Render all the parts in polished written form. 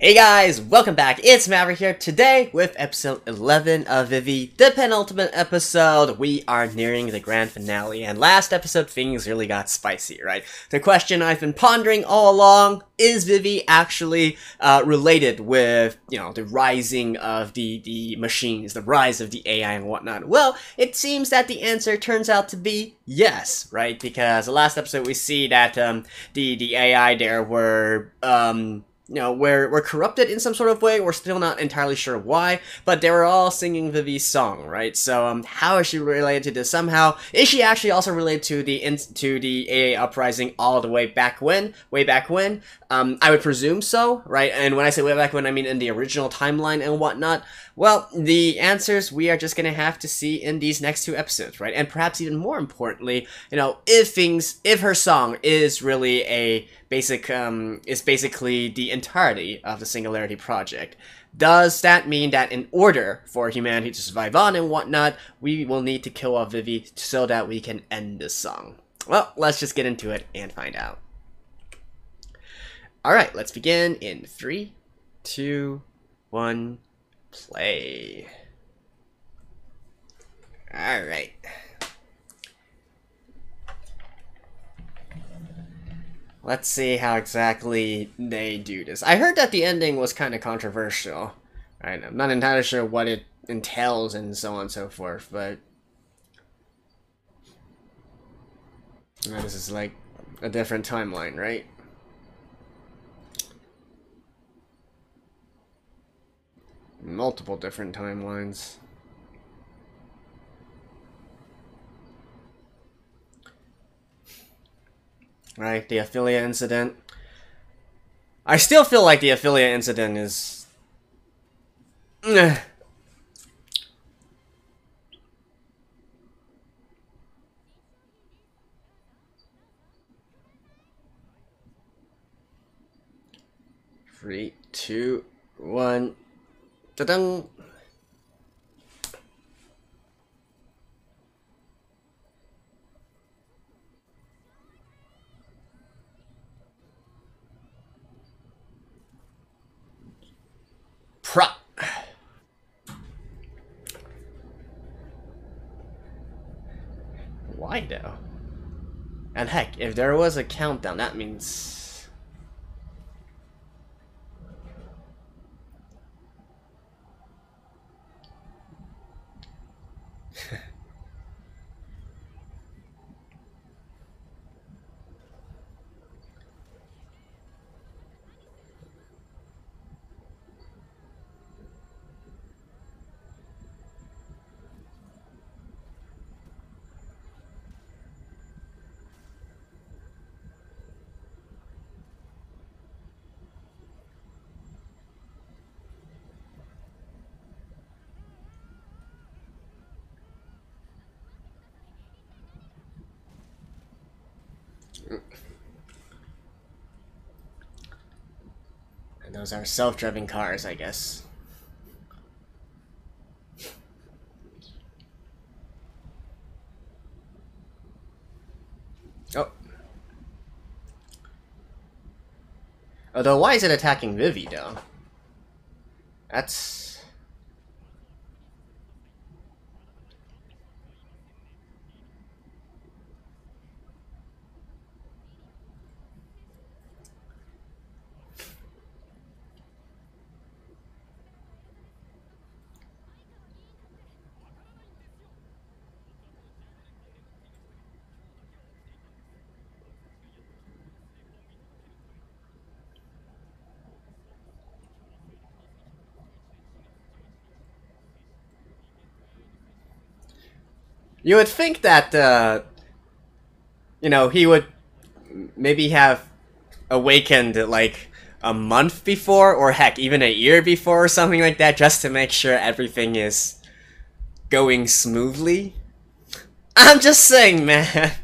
Hey guys, welcome back. It's Maverick here today with episode 11 of Vivy, the penultimate episode. We are nearing the grand finale, and last episode things really got spicy, right? The question I've been pondering all along, is Vivy actually related with, the rising of the machines, the rise of the AI and whatnot? Well, it seems that the answer turns out to be yes, right? Because the last episode we see that the AI there were we're corrupted in some sort of way. We're still not entirely sure why, but they were all singing Vivy's song, right? So, how is she related to this somehow? Is she actually also related to the AA uprising all the way back when? Way back when? I would presume so, right? And when I say way back when, I mean in the original timeline and whatnot. Well, the answers we are just gonna have to see in these next two episodes, right? And perhaps even more importantly, if her song is really a basic, is basically the entirety of the Singularity Project, does that mean that in order for humanity to survive on and whatnot, we will need to kill off Vivy so that we can end this song? Well, let's just get into it and find out. Alright, let's begin in 3, 2, 1, play. Alright. Let's see how exactly they do this. I heard that the ending was kind of controversial. Right? I'm not entirely sure what it entails and so on and so forth, but this is like a different timeline, right? Multiple different timelines. Right, the affiliate incident. I still feel like the affiliate incident is... 3, 2, 1. Ta-dang! Prop. Why though? And heck, if there was a countdown, that means... And those are self-driving cars, I guess. Oh. Although, why is it attacking Vivy, though? That's... You would think that, he would maybe have awakened, like, a month before, or heck, even a year before, or something like that, just to make sure everything is going smoothly. I'm just saying, man.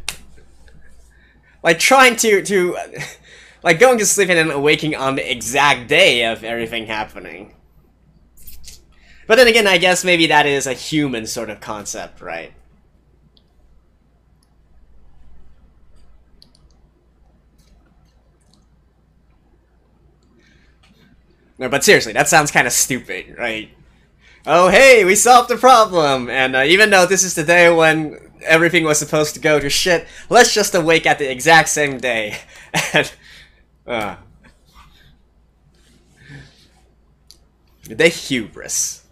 Like, trying to like, going to sleep and then awaking on the exact day of everything happening. But then again, I guess maybe that is a human sort of concept, right? No, but seriously, that sounds kind of stupid, right? Oh, hey, we solved the problem! And even though this is the day when everything was supposed to go to shit, let's just awake at the exact same day. And, the hubris.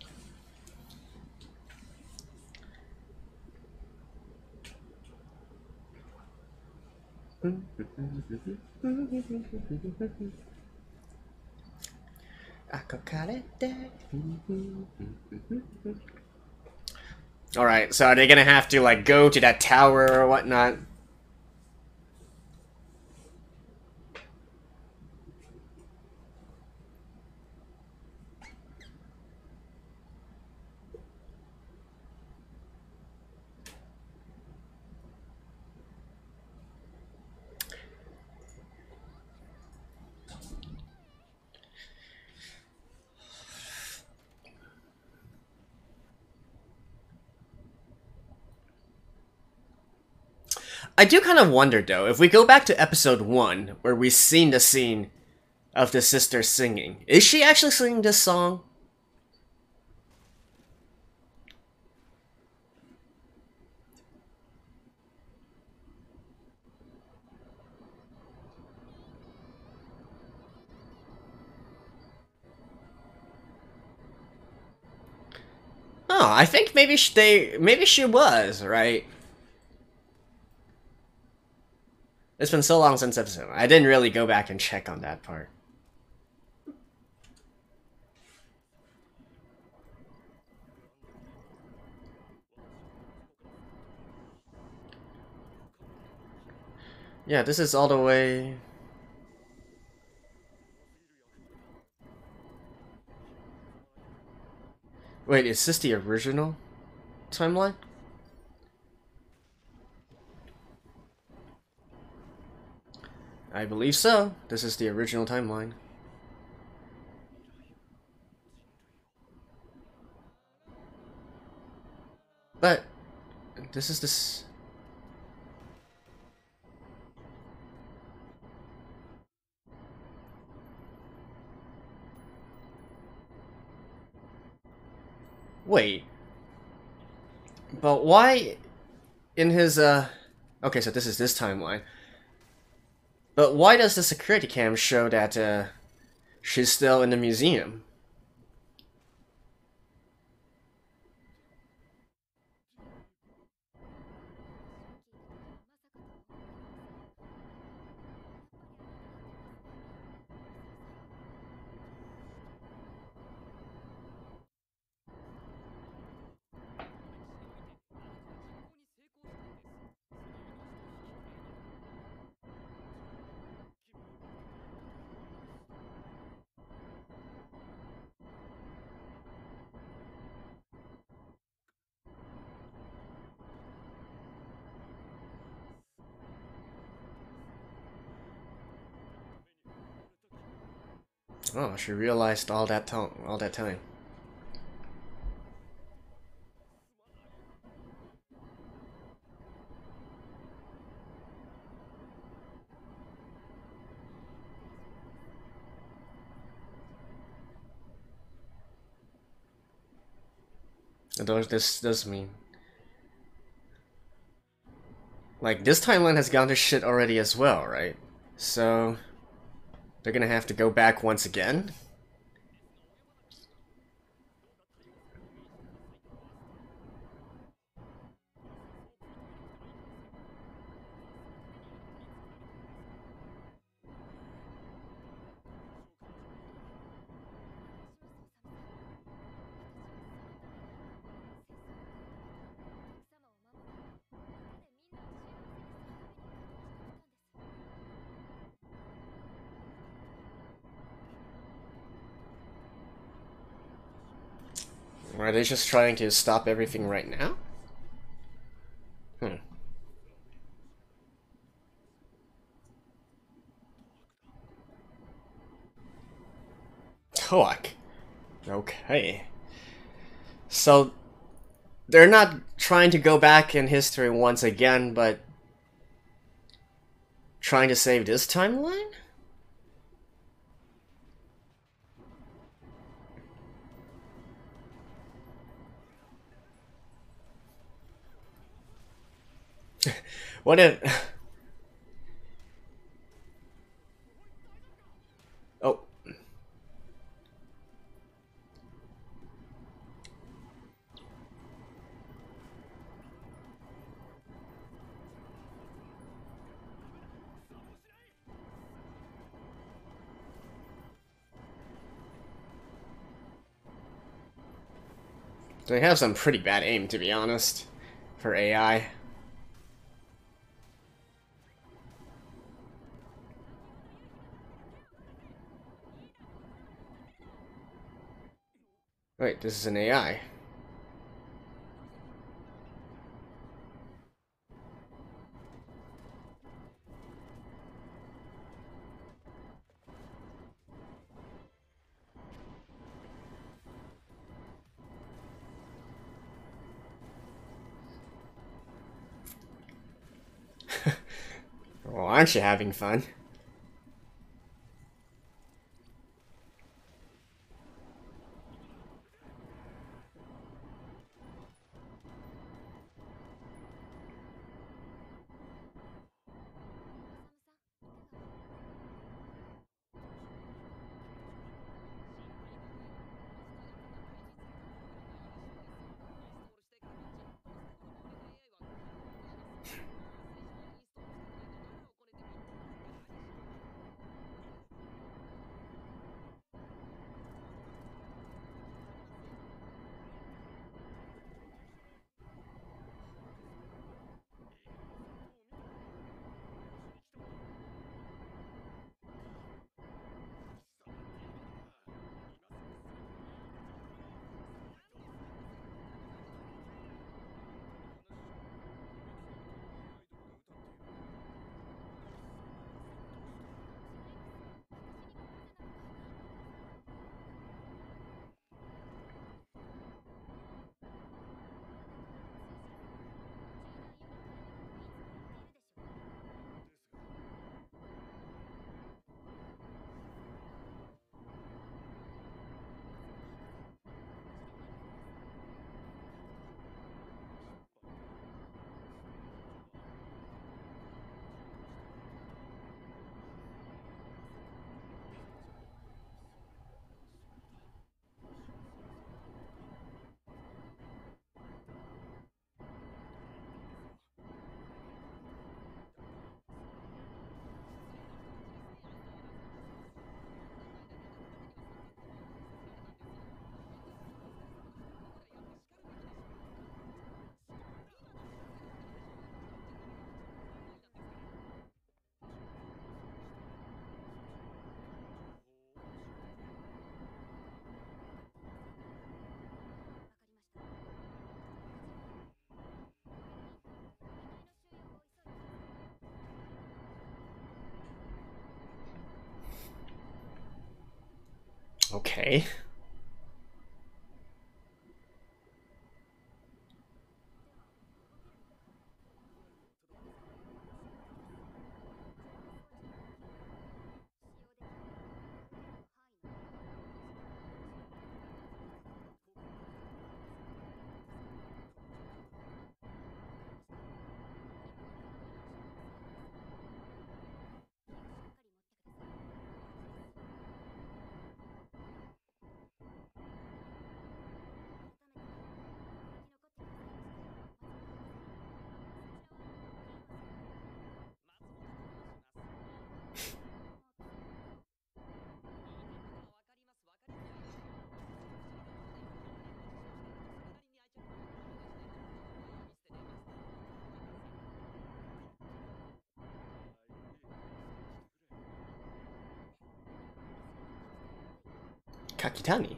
Alright, so are they gonna have to, like, go to that tower or whatnot? I do kind of wonder, though, if we go back to episode 1, where we've seen the scene of the sister singing, is she actually singing this song? Oh, I think maybe she was, right? It's been so long since episode. I didn't really go back and check on that part. Yeah, this is all the way... Wait, is this the original timeline? I believe so. This is the original timeline. But this is this. Wait. But why in his okay, so this is this timeline. But why does the security cam show that she's still in the museum? Oh, she realized all that time. This does mean, like, this timeline has gone to shit already as well, right? So they're gonna have to go back once again? Or are they just trying to stop everything right now? Talk. Okay. So they're not trying to go back in history once again, but trying to save this timeline? What if... Oh. They have some pretty bad aim, to be honest, for AI. Wait, this is an AI. Well, aren't you having fun? Okay. Kakitani.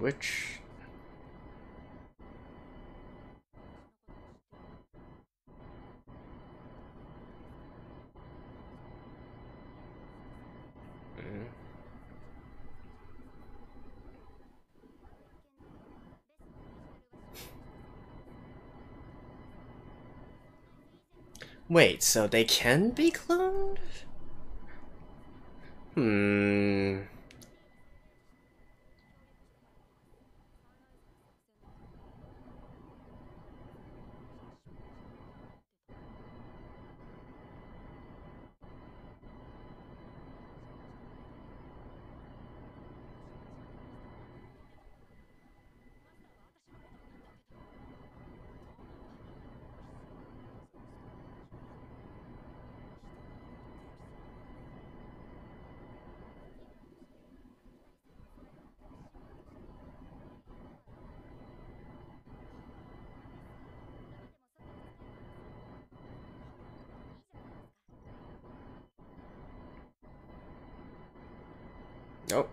Which... Wait, so they can be cloned? Hmm... Nope.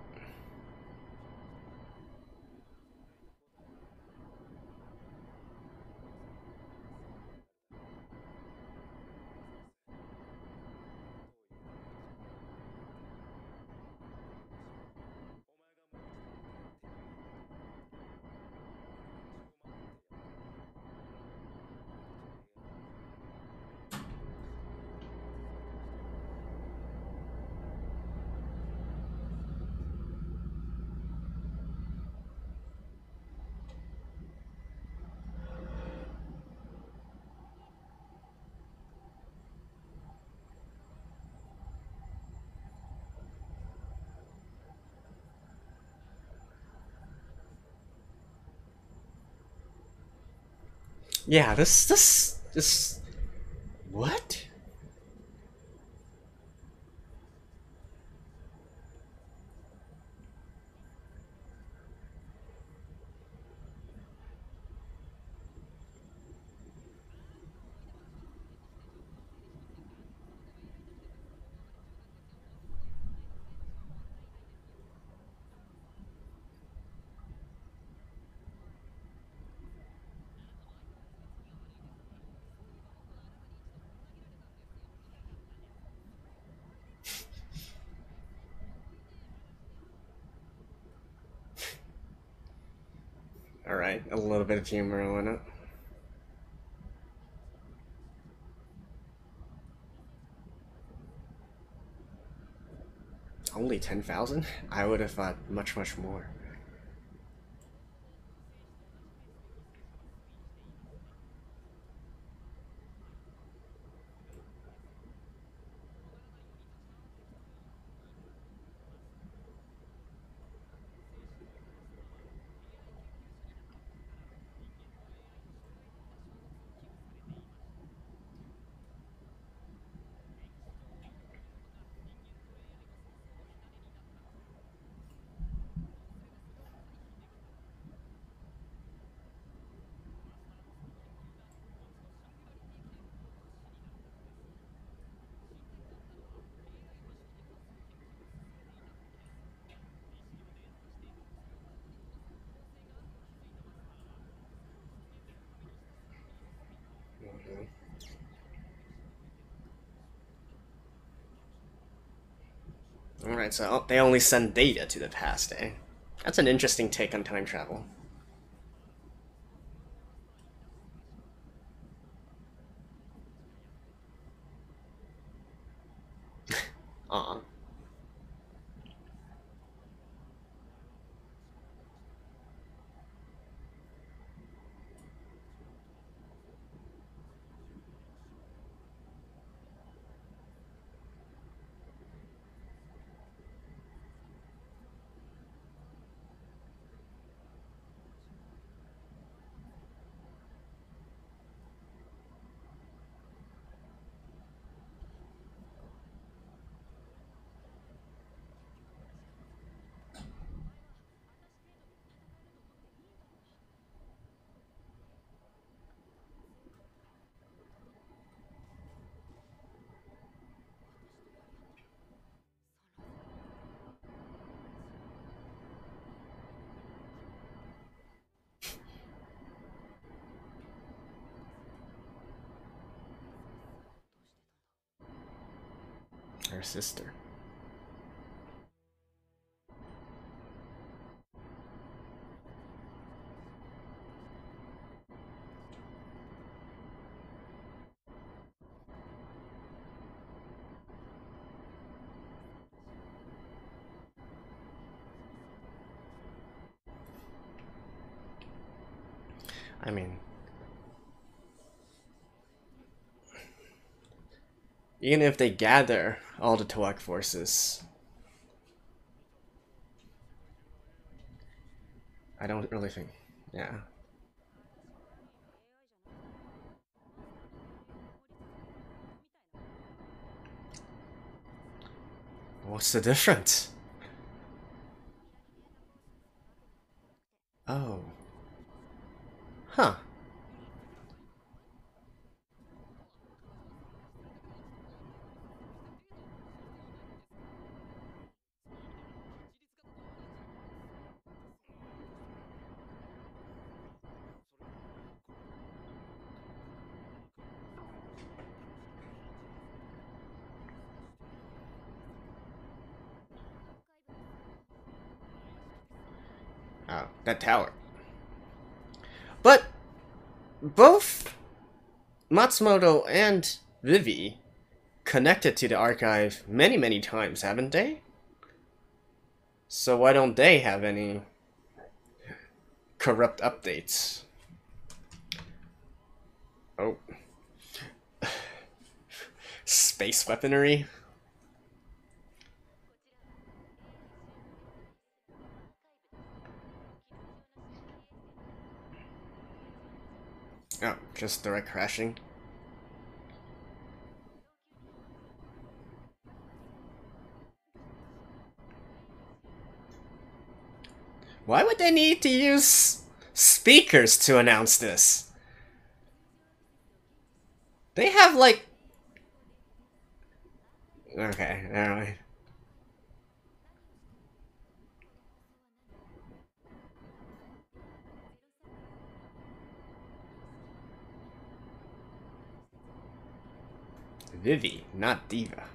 Yeah, this... What? Alright, a little bit of humor on it. Only 10,000? I would have thought much, much more. Alright, so they only send data to the past, eh? That's an interesting take on time travel. Aw. Her sister. I mean, even if they gather all the Toak forces, I don't really think, yeah. What's the difference? Oh. Huh. Oh, that tower. But both Matsumoto and Vivy connected to the archive many, many times, haven't they? So why don't they have any corrupt updates? Oh. Space weaponry? Oh, just direct crashing. Why would they need to use speakers to announce this? They have like... Okay, alright. Vivy, not Diva.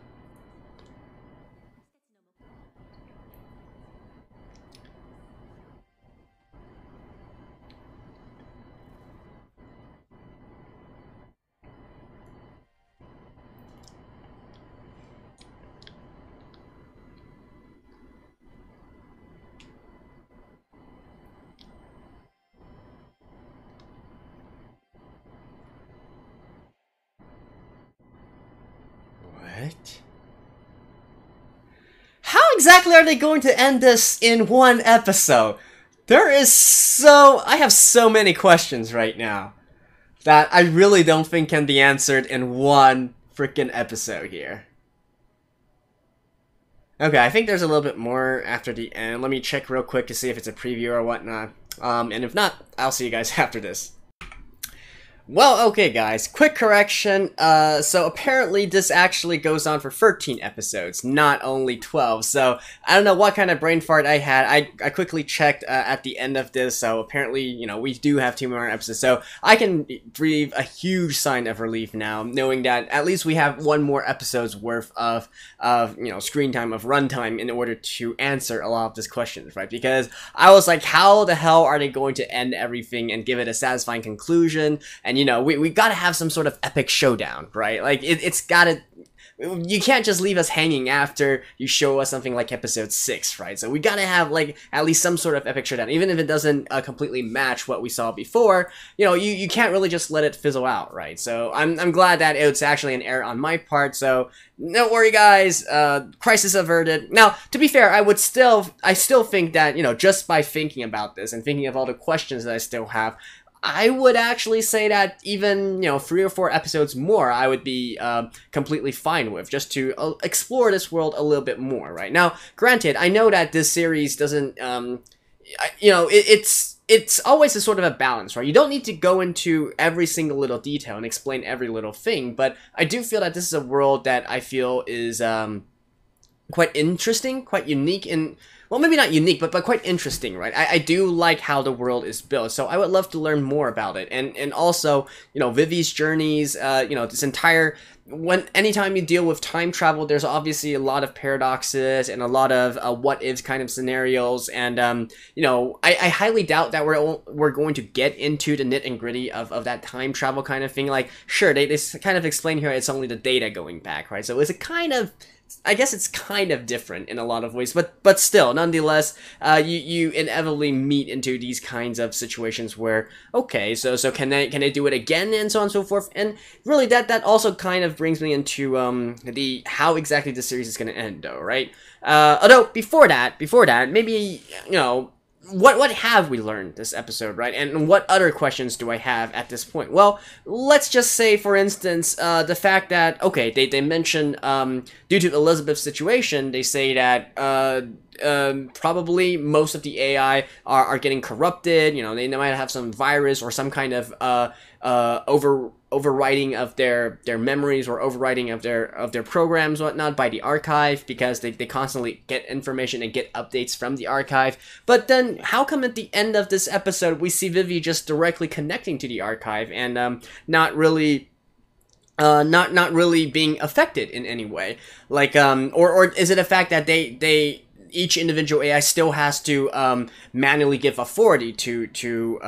What? How exactly are they going to end this in one episode? I have so many questions right now that I really don't think can be answered in one freaking episode here. Okay, I think there's a little bit more after the end. Let me check real quick to see if it's a preview or whatnot. And if not, I'll see you guys after this. Well, okay guys, quick correction. So apparently this actually goes on for 13 episodes, not only 12. So I don't know what kind of brain fart I had. I quickly checked at the end of this, so apparently, you know, we do have 2 more episodes. So I can breathe a huge sign of relief now, knowing that at least we have 1 more episode's worth of you know, screen time, of runtime, in order to answer a lot of these questions, right? Because I was like, how the hell are they going to end everything and give it a satisfying conclusion? And you know, we gotta have some sort of epic showdown, right? Like, it's gotta... You can't just leave us hanging after you show us something like episode 6, right? So we gotta have, like, at least some sort of epic showdown. Even if it doesn't completely match what we saw before, you know, you can't really just let it fizzle out, right? So I'm glad that it's actually an error on my part, so don't worry, guys. Crisis averted. Now, to be fair, I still think that, you know, just by thinking about this and thinking of all the questions that I still have, I would actually say that even, you know, 3 or 4 episodes more, I would be completely fine with, just to explore this world a little bit more, right? Now, granted, I know that this series doesn't, you know, it's always a sort of a balance, right? You don't need to go into every single little detail and explain every little thing, but I do feel that this is a world that I feel is, quite interesting, quite unique, and well, maybe not unique, but quite interesting, right? I do like how the world is built, so I would love to learn more about it, and also, you know, Vivy's journeys, you know, this entire, anytime you deal with time travel, there's obviously a lot of paradoxes and a lot of what ifs kind of scenarios, and you know, I highly doubt that we're going to get into the nit and gritty of that time travel kind of thing. Like, sure, they kind of explain here it's only the data going back, right? So it's a kind of, I guess it's kind of different in a lot of ways, but still, nonetheless, you inevitably meet into these kinds of situations where, okay, so can they do it again, and so on and so forth, and really that also kind of brings me into the how exactly the series is going to end, though, right? Although before that, maybe, you know, what have we learned this episode, right? And what other questions do I have at this point? Well, let's just say, for instance, the fact that, okay, they mention, due to Elizabeth's situation, they say that, probably most of the AI are getting corrupted. You know, they might have some virus or some kind of overwriting of their memories, or overwriting of their programs, whatnot, by the archive, because they constantly get information and get updates from the archive. But then how come at the end of this episode we see Vivy just directly connecting to the archive and not really being affected in any way? Like, or is it a fact that they each individual AI still has to manually give authority to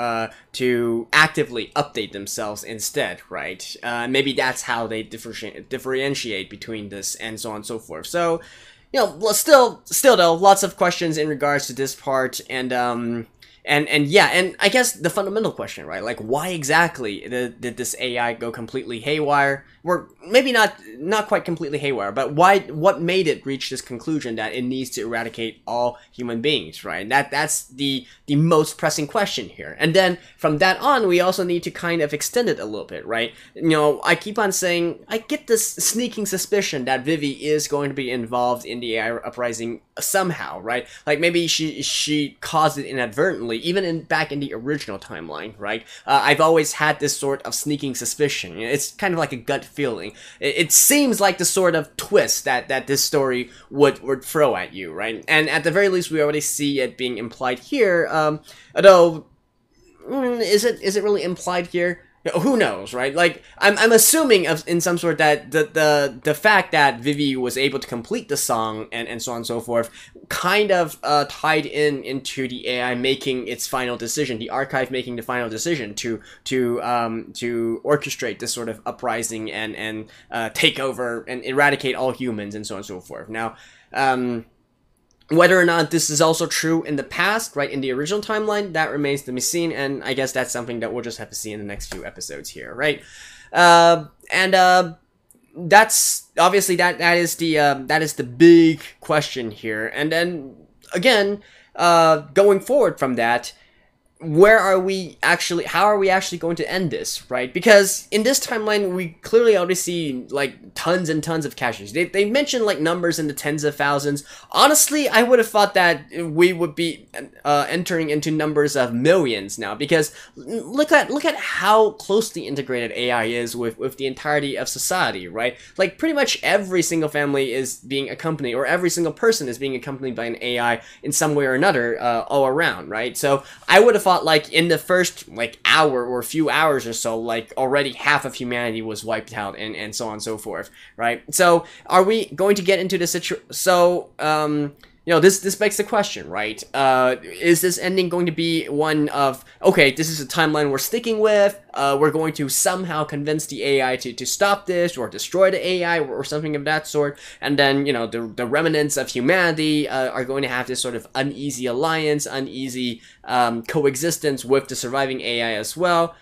actively update themselves instead, right? Maybe that's how they differentiate between this, and so on and so forth. So, you know, still though, lots of questions in regards to this part, and yeah, and I guess the fundamental question, right? Like, why exactly did this AI go completely haywire? Or maybe not quite completely haywire, but what made it reach this conclusion that it needs to eradicate all human beings, right? That's the most pressing question here. And then from that on, we also need to kind of extend it a little bit, right? You know, I keep on saying, I get this sneaking suspicion that Vivy is going to be involved in the AI uprising somehow, right? Like, maybe she caused it inadvertently, even back in the original timeline, right? I've always had this sort of sneaking suspicion. You know, it's kind of like a gut feeling. It seems like the sort of twist that this story would throw at you, right? And at the very least, we already see it being implied here. Although, is it really implied here? Who knows, right? Like, I'm assuming in some sort that the fact that Vivy was able to complete the song and so on and so forth kind of tied into the AI making its final decision, the archive making the final decision to orchestrate this sort of uprising and take over and eradicate all humans and so on and so forth. Now, whether or not this is also true in the past, right, in the original timeline, that remains to be seen, and I guess that's something that we'll just have to see in the next few episodes here, right? That's obviously that is the big question here. And then again, going forward from that, how are we actually going to end this, right? Because in this timeline, we clearly already see, like, tons and tons of casualties. They mention, like, numbers in the tens of thousands. Honestly, I would have thought that we would be entering into numbers of millions now, because look at how closely integrated AI is with the entirety of society, right? Like, pretty much every single family is being accompanied, or every single person is being accompanied by an AI in some way or another, all around, right? So I would have thought, like, in the first, like, hour or few hours or so, like, already half of humanity was wiped out, and so on and so forth, right? So are we going to get into the you know, this begs the question, right? Is this ending going to be one of, okay, this is a timeline we're sticking with, we're going to somehow convince the AI to stop this, or destroy the AI, or something of that sort, and then, you know, the remnants of humanity are going to have this sort of uneasy alliance, uneasy coexistence with the surviving AI as well.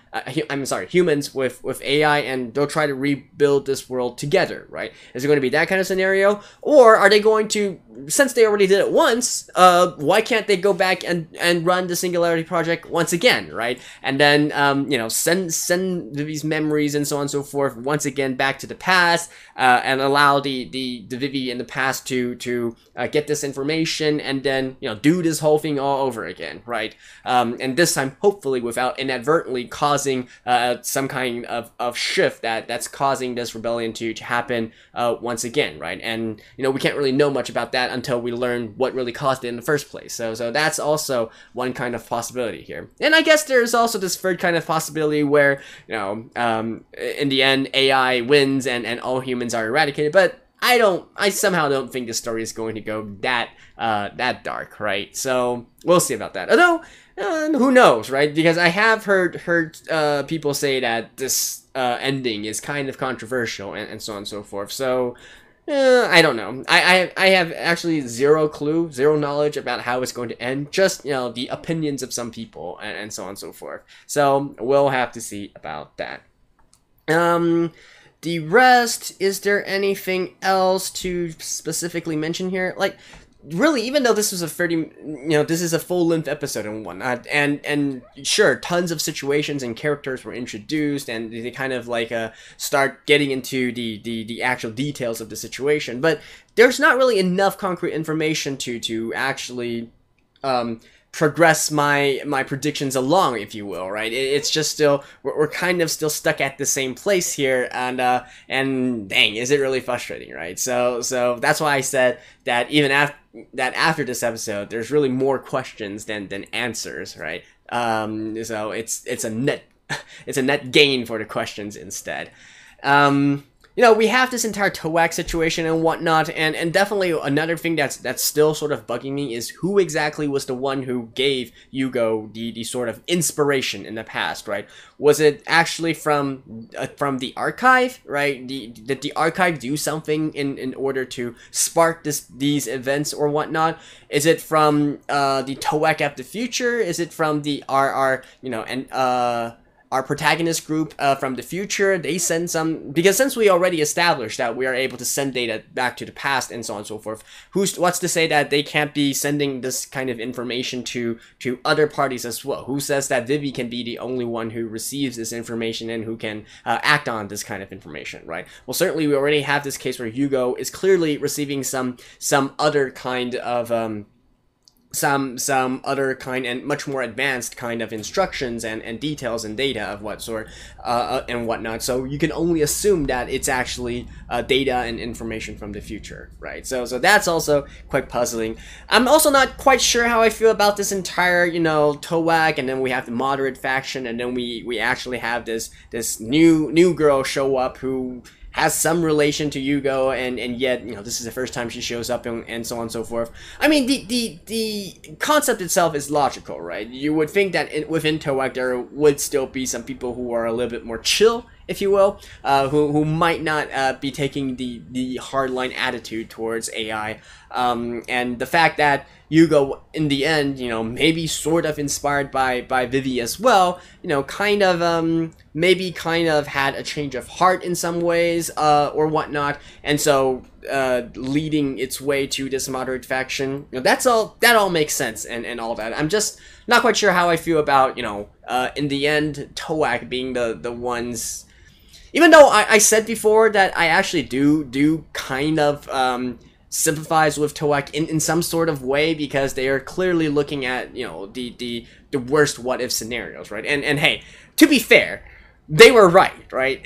I'm sorry, humans with AI, and they'll try to rebuild this world together, right? Is it going to be that kind of scenario? Or are they going to, since they already did it once, why can't they go back and run the Singularity Project once again, right? And then, you know, send these memories and so on and so forth once again back to the past, and allow the Vivy in the past to get this information, and then, you know, do this whole thing all over again, right? And this time, hopefully, without inadvertently causing causing some kind of shift that's causing this rebellion to happen once again, right? And we can't really know much about that until we learn what really caused it in the first place. So that's also one kind of possibility here. And I guess there's also this third kind of possibility where in the end AI wins and all humans are eradicated, but I somehow don't think the story is going to go that dark, right? So we'll see about that. Although, who knows, right? Because I have heard people say that this ending is kind of controversial and so on and so forth. So I don't know. I have actually zero clue, zero knowledge about how it's going to end. Just the opinions of some people and so on and so forth. So we'll have to see about that. The rest, is there anything else to specifically mention here? Like, really, even though this was a this is a full-length episode and whatnot, and sure, tons of situations and characters were introduced, and they kind of like start getting into the actual details of the situation, but there's not really enough concrete information to actually progress my predictions along, if you will, right? It's just still we're kind of still stuck at the same place here, and dang, is it really frustrating, right? So that's why I said that even after this episode, there's really more questions than answers, right? So it's a net gain for the questions instead. We have this entire Toak situation and whatnot, and definitely another thing that's still sort of bugging me is who exactly was the one who gave Yugo the sort of inspiration in the past, right? Was it actually from the archive, right? Did the archive do something in order to spark these events or whatnot? Is it from the Toak of the future? Is it from the our protagonist group from the future? They send some, because since we already established that we are able to send data back to the past and so on and so forth, what's to say that they can't be sending this kind of information to other parties as well? Who says that Vivy can be the only one who receives this information and who can act on this kind of information, right? Well, certainly we already have this case where Yugo is clearly receiving some other kind of some other kind and much more advanced kind of instructions and details and data of what sort and whatnot. So you can only assume that it's actually data and information from the future, right? So that's also quite puzzling. I'm also not quite sure how I feel about this entire, Toak, and then we have the moderate faction, and then we actually have this new girl show up who has some relation to Yugo, and yet, this is the first time she shows up and so on and so forth. I mean, the concept itself is logical, right? You would think that within Toak there would still be some people who are a little bit more chill, if you will, who might not be taking the hardline attitude towards AI. And the fact that Yugo, in the end, maybe sort of inspired by Vivy as well, maybe kind of had a change of heart in some ways, or whatnot, and so leading its way to this moderate faction. That all makes sense and all that. I'm just not quite sure how I feel about, in the end, Toak being the ones. Even though I said before that I actually do kind of sympathize with Toak in some sort of way, because they are clearly looking at the worst what if scenarios, right? And hey, to be fair, they were right?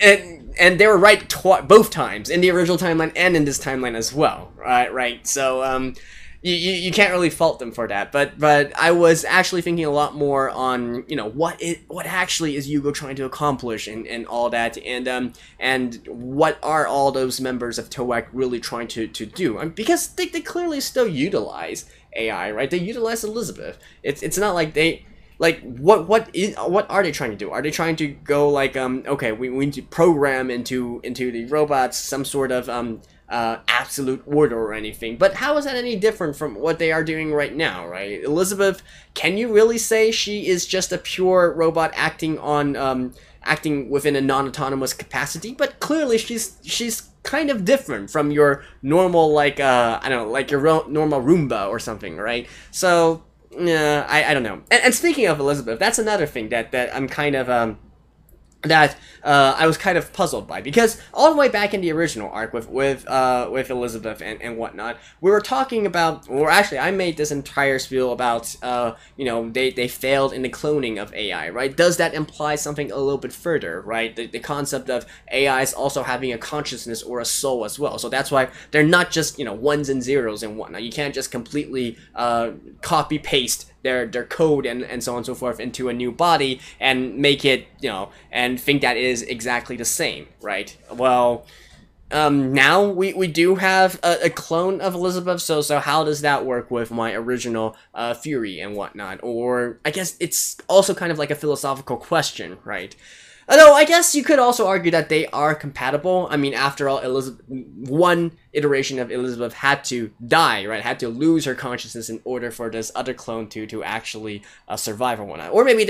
And they were right both times, in the original timeline and in this timeline as well, right? So you can't really fault them for that. But I was actually thinking a lot more on what actually is Yugo trying to accomplish and all that, and what are all those members of Toak really trying to do? Because they clearly still utilize AI, right? They utilize Elizabeth. It's not like they. Like, what are they trying to do? Are they trying to go like, okay, we need to program into the robots some sort of absolute order or anything? But how is that any different from what they are doing right now, right? Elizabeth, can you really say she is just a pure robot acting within a non-autonomous capacity? But clearly she's kind of different from your normal, like I don't know, like your normal Roomba or something, right? So I don't know. And speaking of Elizabeth, that's another thing that I'm kind of that I was kind of puzzled by, because all the way back in the original arc with Elizabeth and whatnot, we were talking about, or actually I made this entire spiel about you know, they failed in the cloning of AI, right? Does that imply something a little bit further, right? The concept of AIs also having a consciousness or a soul as well. So that's why they're not just, you know, ones and zeros and whatnot. You can't just completely copy paste their code and so on and so forth into a new body and make it, you know, and think that it is exactly the same, right? Well, now we do have a clone of Elizabeth, so how does that work with my original Fury and whatnot? Or I guess it's also kind of like a philosophical question, right? Although I guess you could also argue that they are compatible. I mean, after all, one iteration of Elizabeth had to die, right? Had to lose her consciousness in order for this other clone to actually survive or whatnot. Or maybe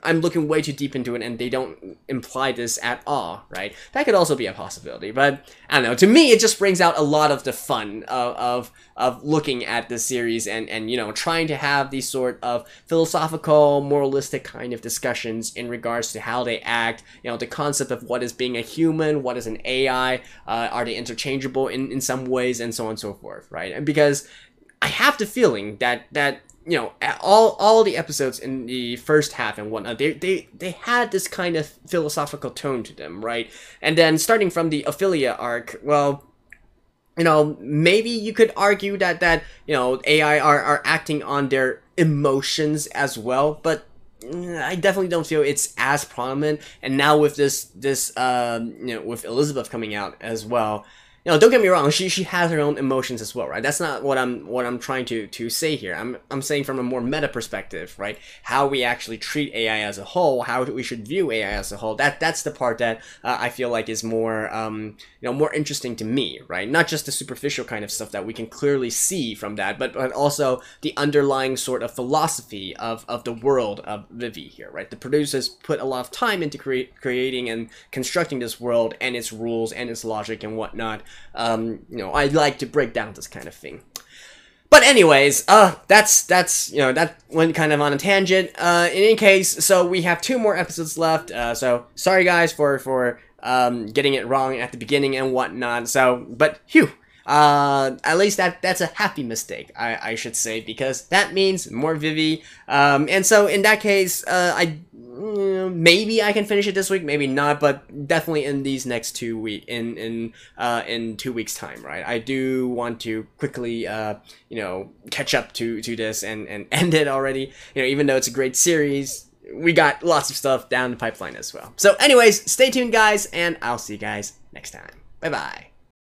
I'm looking way too deep into it and they don't imply this at all, right? That could also be a possibility. But I don't know. To me, it just brings out a lot of the fun of looking at this series and you know, trying to have these sort of philosophical, moralistic kind of discussions in regards to how they act, you know, the concept of what is being a human, what is an AI, are they interchangeable in some ways, and so on and so forth, right? And because I have the feeling that you know, all the episodes in the first half and whatnot, they had this kind of philosophical tone to them, right? And then starting from the Ophelia arc, well, you know, maybe you could argue that you know, AI are acting on their emotions as well, but I definitely don't feel it's as prominent. And now with this you know, with Elizabeth coming out as well, you know, don't get me wrong, she has her own emotions as well, right? That's not what I'm trying to say here. I'm saying from a more meta perspective, right? How we actually treat AI as a whole, how we should view AI as a whole. That's the part that I feel like is more you know, more interesting to me, right? Not just the superficial kind of stuff that we can clearly see from that, but also the underlying sort of philosophy of the world of Vivy here, right? The producers put a lot of time into creating and constructing this world and its rules and its logic and whatnot. You know, I like to break down this kind of thing. But anyways, that's you know, that went kind of on a tangent. In any case, so we have 2 more episodes left. So sorry guys for getting it wrong at the beginning and whatnot. So, but phew. At least that's a happy mistake, I should say, because that means more Vivy. And so in that case, maybe I can finish it this week, maybe not, but definitely in these next 2 weeks, in 2 weeks time, right? I do want to quickly, you know, catch up to this and end it already. You know, even though it's a great series, we got lots of stuff down the pipeline as well. So anyways, stay tuned guys, and I'll see you guys next time. Bye bye.